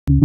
Hey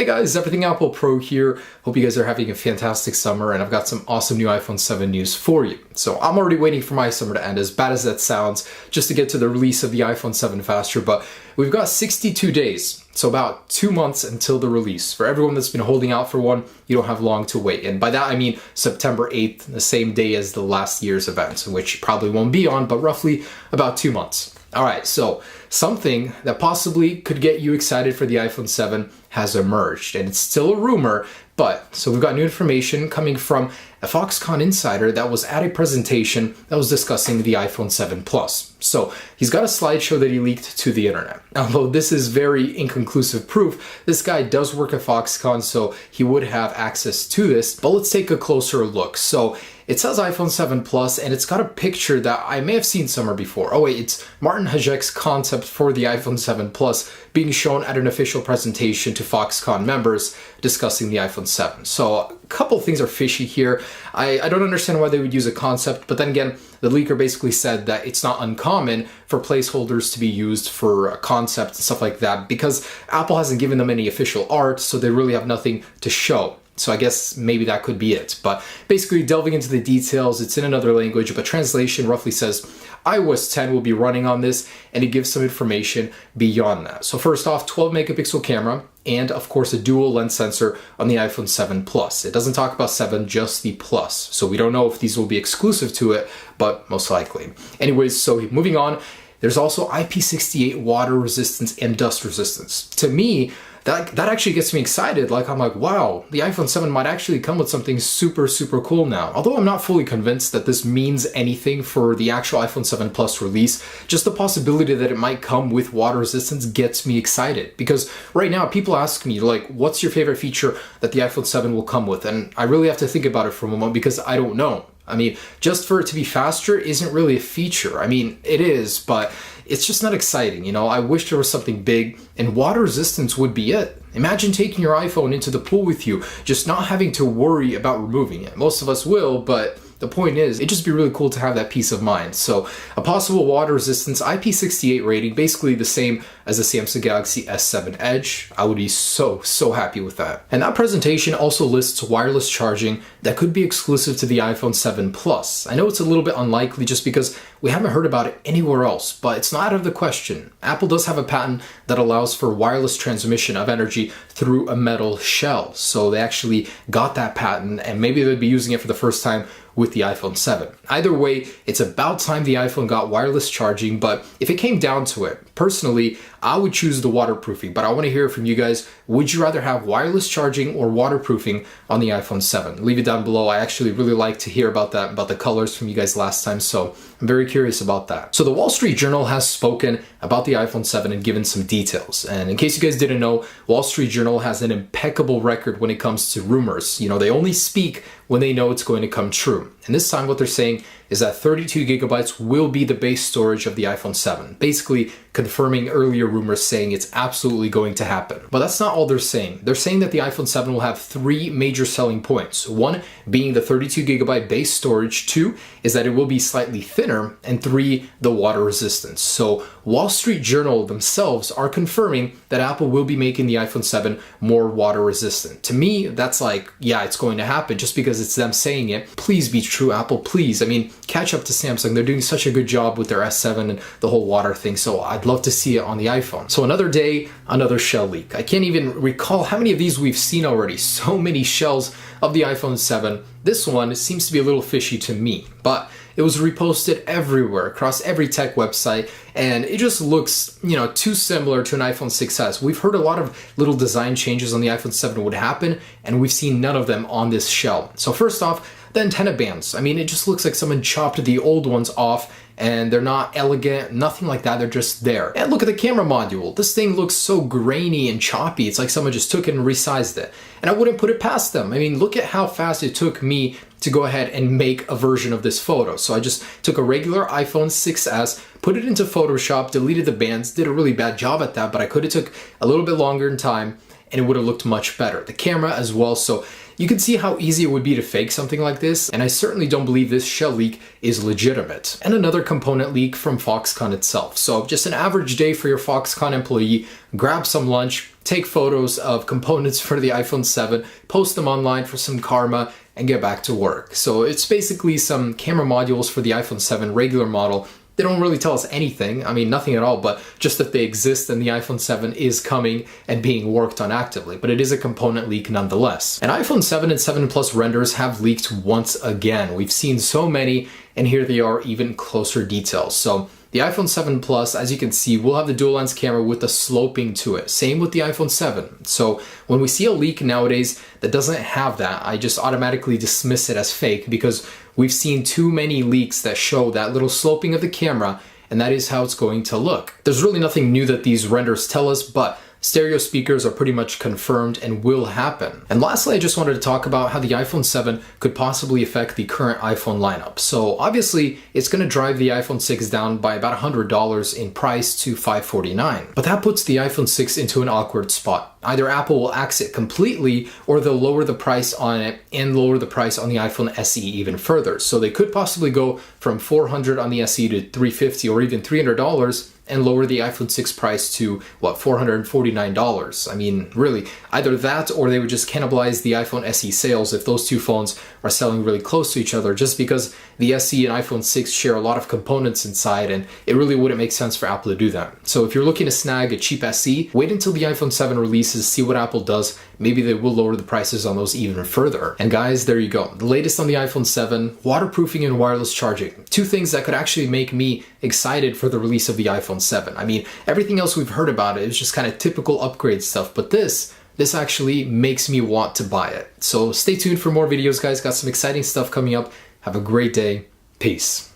guys, Everything Apple Pro here. Hope you guys are having a fantastic summer, and I've got some awesome new iPhone 7 news for you. So I'm already waiting for my summer to end, as bad as that sounds, just to get to the release of the iPhone 7 faster, but we've got 62 days, so about 2 months until the release. For everyone that's been holding out for one, you don't have long to wait. And by that I mean September 8th, the same day as the last year's event, which probably won't be on, but roughly about 2 months. Alright, so something that possibly could get you excited for the iPhone 7 has emerged, and it's still a rumor, but so we've got new information coming from a Foxconn insider that was at a presentation that was discussing the iPhone 7 Plus. So he's got a slideshow that he leaked to the internet. Although this is very inconclusive proof, this guy does work at Foxconn, so he would have access to this, but let's take a closer look. So it says iPhone 7 Plus, and it's got a picture that I may have seen somewhere before. Oh wait, it's Martin Hajek's concept for the iPhone 7 Plus being shown at an official presentation to Foxconn members discussing the iPhone 7. So a couple things are fishy here. I don't understand why they would use a concept, but then again, the leaker basically said that it's not uncommon for placeholders to be used for a concept and stuff like that, because Apple hasn't given them any official art, so they really have nothing to show. So I guess maybe that could be it. But basically, delving into the details, it's in another language, but translation roughly says iOS 10 will be running on this, and it gives some information beyond that. So first off, 12 megapixel camera, and of course a dual lens sensor on the iPhone 7 Plus. It doesn't talk about 7, just the Plus. So we don't know if these will be exclusive to it, but most likely. Anyways, so moving on, there's also IP68 water resistance and dust resistance. To me, that actually gets me excited. Like, I'm like, wow, the iPhone 7 might actually come with something super, super cool now. Although I'm not fully convinced that this means anything for the actual iPhone 7 Plus release, just the possibility that it might come with water resistance gets me excited. Because right now, people ask me, like, what's your favorite feature that the iPhone 7 will come with? And I really have to think about it for a moment because I don't know. I mean, just for it to be faster isn't really a feature. I mean, it is, but it's just not exciting, you know? I wish there was something big, and water resistance would be it. Imagine taking your iPhone into the pool with you, just not having to worry about removing it. Most of us will, but the point is, it'd just be really cool to have that peace of mind. So a possible water resistance IP68 rating, basically the same as the Samsung Galaxy S7 Edge. I would be so happy with that. And that presentation also lists wireless charging that could be exclusive to the iPhone 7 Plus. I know it's a little bit unlikely just because we haven't heard about it anywhere else, but it's not out of the question. Apple does have a patent that allows for wireless transmission of energy through a metal shell. So they actually got that patent, and maybe they'd be using it for the first time with the iPhone 7. Either way, it's about time the iPhone got wireless charging, but if it came down to it, personally, I would choose the waterproofing, but I want to hear from you guys. Would you rather have wireless charging or waterproofing on the iPhone 7? Leave it down below. I actually really like to hear about that, about the colors from you guys last time, so I'm very curious about that. So the Wall Street Journal has spoken about the iPhone 7 and given some details. And in case you guys didn't know, Wall Street Journal has an impeccable record when it comes to rumors. You know, they only speak when they know it's going to come true. And this time what they're saying is that 32 gigabytes will be the base storage of the iPhone 7, basically confirming earlier rumors saying it's absolutely going to happen. But that's not all they're saying. They're saying that the iPhone 7 will have 3 major selling points. 1 being the 32 gigabyte base storage, 2 is that it will be slightly thinner, and 3, the water resistance. So Wall Street Journal themselves are confirming that Apple will be making the iPhone 7 more water resistant. To me, that's like, yeah, it's going to happen just because it's them saying it. Please be true, Apple, please. I mean, catch up to Samsung. They're doing such a good job with their S7 and the whole water thing, so I'd love to see it on the iPhone. So another day, another shell leak. I can't even recall how many of these we've seen already. So many shells of the iPhone 7. This one seems to be a little fishy to me, but it was reposted everywhere, across every tech website, and it just looks, you know, too similar to an iPhone 6s. We've heard a lot of little design changes on the iPhone 7 would happen, and we've seen none of them on this shell. So first off, the antenna bands. I mean, it just looks like someone chopped the old ones off, and they're not elegant, nothing like that, they're just there. And look at the camera module. This thing looks so grainy and choppy. It's like someone just took it and resized it. And I wouldn't put it past them. I mean, look at how fast it took me to go ahead and make a version of this photo. So I just took a regular iPhone 6s, put it into Photoshop, deleted the bands, did a really bad job at that, but I could have took a little bit longer in time, and it would have looked much better. The camera as well, so you can see how easy it would be to fake something like this, and I certainly don't believe this shell leak is legitimate. And another component leak from Foxconn itself. So just an average day for your Foxconn employee, grab some lunch, take photos of components for the iPhone 7, post them online for some karma, and get back to work. So it's basically some camera modules for the iPhone 7 regular model. They don't really tell us anything, I mean nothing at all, but just that they exist and the iPhone 7 is coming and being worked on actively, but it is a component leak nonetheless. And iPhone 7 and 7 Plus renders have leaked once again. We've seen so many, and here they are even closer details. So the iPhone 7 Plus, as you can see, will have the dual lens camera with a sloping to it. Same with the iPhone 7. So when we see a leak nowadays that doesn't have that, I just automatically dismiss it as fake because we've seen too many leaks that show that little sloping of the camera, and that is how it's going to look. There's really nothing new that these renders tell us, but stereo speakers are pretty much confirmed and will happen. And lastly, I just wanted to talk about how the iPhone 7 could possibly affect the current iPhone lineup. So obviously, it's going to drive the iPhone 6 down by about $100 in price to $549. But that puts the iPhone 6 into an awkward spot. Either Apple will axe it completely, or they'll lower the price on it and lower the price on the iPhone SE even further. So they could possibly go from $400 on the SE to $350 or even $300 and lower the iPhone 6 price to, what, $449. I mean, really, either that or they would just cannibalize the iPhone SE sales if those two phones are selling really close to each other, just because the SE and iPhone 6 share a lot of components inside, and it really wouldn't make sense for Apple to do that. So if you're looking to snag a cheap SE, wait until the iPhone 7 releases, see what Apple does. Maybe they will lower the prices on those even further. And guys, there you go. The latest on the iPhone 7, waterproofing and wireless charging. Two things that could actually make me excited for the release of the iPhone 7. I mean, everything else we've heard about it is just kind of typical upgrade stuff, but this actually makes me want to buy it. So stay tuned for more videos, guys. Got some exciting stuff coming up. Have a great day. Peace.